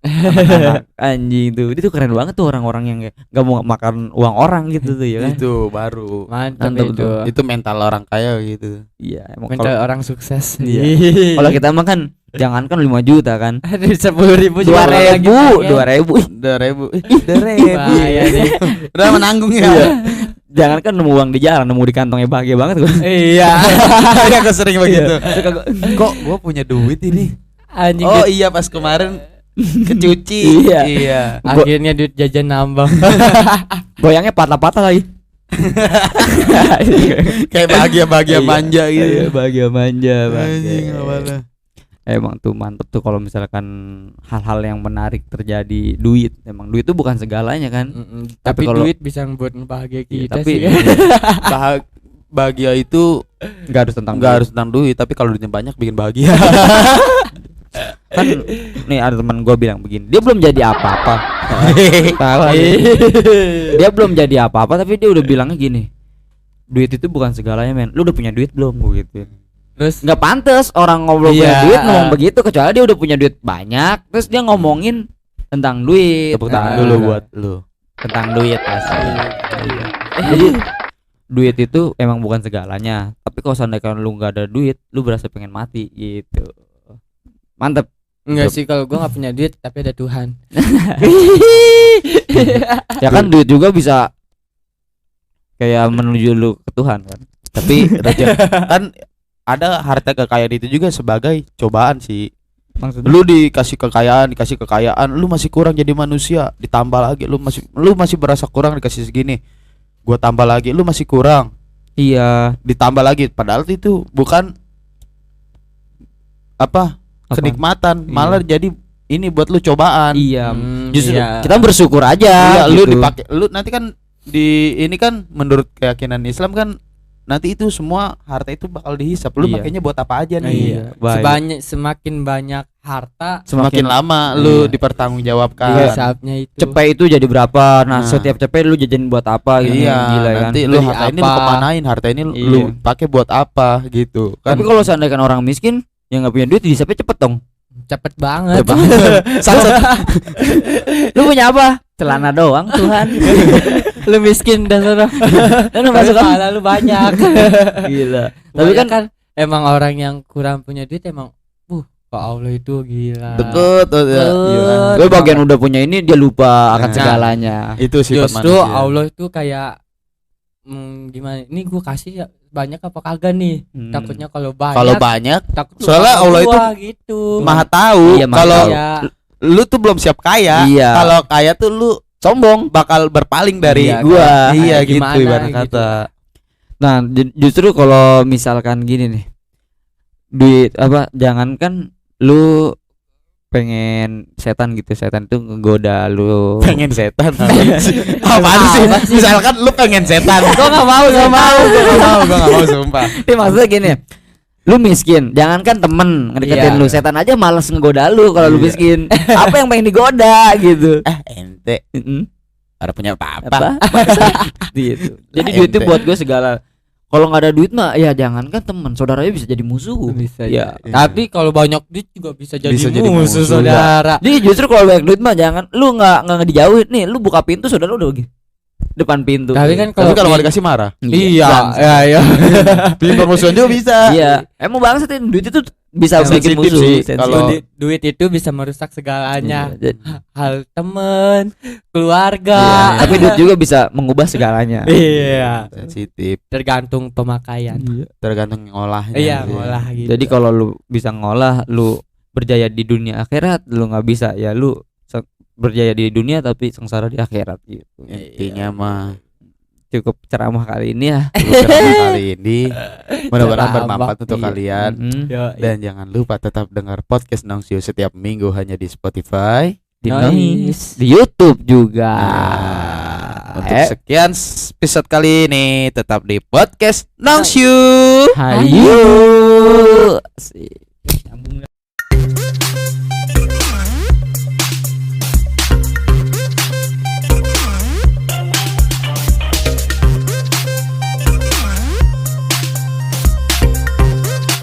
anak anjing tuh. Dia tuh keren banget tuh orang-orang yang kayak nggak mau makan uang orang gitu tuh ya kan. Itu baru. Mantap Mantap itu. tuh. Itu mental orang kaya gitu. Iya, emang Mental kalau orang sukses. Iya. kalau kita mah kan jangankan 5 juta kan. Ada 10.000 juga 2.000, 2.000. 2.000. 2.000. Bahaya deh. Udah menanggung ya. Jangan kan nemu uang di jalan, nemu di kantongnya bahagia banget gue. Iya. Aku sering begitu. Suka gua. Kok gua punya duit ini? Anjing. Oh iya, pas kemarin kecuci. Iya. Iya. Akhirnya duit jajan nambah. Goyangnya patah-patah lagi. Kayak bahagia-bahagia Iya, manja gitu. iya, bahagia manja. Anjing, apa-apa. Emang tuh mantep tuh kalau misalkan hal-hal yang menarik terjadi. Duit, emang duit tuh bukan segalanya kan. Tapi kalau- duit bisa membuat bahagia Iya, kita tapi sih. Bahagia itu nggak harus tentang nggak harus tentang duit, tapi kalau duitnya banyak bikin bahagia. kan. Nih ada teman gue bilang begini, dia belum jadi apa-apa. Tahu aja. Dia belum jadi apa-apa tapi dia udah bilangnya gini, duit itu bukan segalanya men. Lu udah punya duit belum? Gue gitu. Terus Nggak pantas orang ngobrol punya Iya. duit ngomong begitu, kecuali dia udah punya duit banyak terus dia ngomongin tentang duit. Tepuk tangan Nah, dulu buat lu. tentang duit pasti. Iya. Jadi duit itu emang bukan segalanya, tapi kalau seandainya lu nggak ada duit, lu berasa pengen mati gitu. Mantep. enggak sih kalau gua nggak punya duit tapi ada Tuhan. Ya kan duit juga bisa kayak menuju lu ke Tuhan kan. Tapi kan ada harta kekayaan itu juga sebagai cobaan sih. Maksudnya Lu dikasih kekayaan, lu masih kurang jadi manusia, ditambah lagi lu masih berasa kurang dikasih segini. Gua tambah lagi, lu masih kurang, iya. ditambah lagi. Padahal itu bukan apa? Kenikmatan, Iya. malah jadi ini buat lu cobaan. Iya. Justru iya. kita bersyukur aja. Iya, lu gitu. dipakai, lu nanti kan di ini kan menurut keyakinan Islam kan nanti itu semua harta itu bakal dihisap. Lu Iya. makanya buat apa aja Nah, nih? iya. Baik. Semakin banyak harta Semakin lama lu Iya. dipertanggungjawabkan. hisapnya itu. Cepet itu jadi berapa? Nah, Nah. setiap cepet lu jajan buat apa gitu. Iya, Gila kan. nanti lu Beli harta ini lu apa? kemanain, harta ini lu Iya. pakai buat apa gitu kan. Tapi kalau seandainya orang miskin yang nggak punya duit, disapnya cepet dong. Cepet banget. Sunset. Lu punya apa? Celana doang, Tuhan. Lu miskin dan sono. Dan Tapi masuk kan? pahala lu banyak. Gila. Tapi Tapi kan kan emang orang yang kurang punya duit emang ke Allah itu gila. Deket Iya. gue bagian udah punya ini dia lupa akan Nah. segalanya. itu sifat Justru manusia. Allah itu kayak gimana? Ini gua kasih ya banyak apa kagak nih? Hmm. Takutnya kalau banyak. Kalau banyak takut lu soalnya sama Allah gua, gitu. maha tahu. Iya, maha Kalau tahu. Iya. lu tuh belum siap kaya. Iya. Kalau kaya tuh lu Sombong. bakal berpaling dari Iya, gua. kayak Iya gitu gimana ibarat gitu. kata. Nah, justru kalau misalkan gini nih, duit apa? Jangankan lu pengen setan gitu, setan itu ngegoda lu. Pengen setan. Apaan sih? Misalkan lu pengen setan. Gua nggak mau, Gua nggak mau sumpah. Ini maksudnya gini, lu miskin, jangankan temen ngedeketin Iya. lu, setan aja males ngegoda lu kalau lu Iya. miskin. Apa yang pengen digoda gitu? Ente Mm-mm. ada punya apa? Apa? Gitu. Jadi Nah, duit itu ente. buat gue segala. Kalau nggak ada duit mah ya jangankan temen, saudaranya bisa jadi musuh. Bisa Ya. ya. Tapi kalau banyak duit juga bisa jadi Bisa jadi musuh, musuh, saudara. Jadi justru kalau banyak duit mah jangan, lu nggak dijauhin nih, lu buka pintu saudara lu udah depan pintu. Tapi kan Tapi kalau di- nggak dikasih marah. Iya, Bangsat. iya. Bikin permusuhan juga bisa. Iya, emang bangsat ini duit itu bisa bikin Sensitif musuh. sih, sensitif. kalau- Duit itu bisa merusak segalanya. Iya, Hal temen, keluarga. iya, tapi duit juga bisa mengubah segalanya. Iya. Sensitif, Tergantung pemakaian. tergantung ngolahnya. Iya, sih. ngolah gitu. Jadi kalau lu bisa ngolah, lu berjaya di dunia akhirat, lu nggak bisa ya lu berjaya di dunia tapi sengsara di akhirat gitu. Intinya mah Cukup ceramah kali ini ya. ceramah kali ini mudah-mudahan Ceramah. bermanfaat untuk Iya. kalian. Mm-mm. Yo, Dan jangan lupa tetap dengar podcast Nongsiu setiap minggu hanya di Spotify. Di Nice. di YouTube juga. Untuk sekian episode kali ini tetap di podcast Nongsiu. Hayu.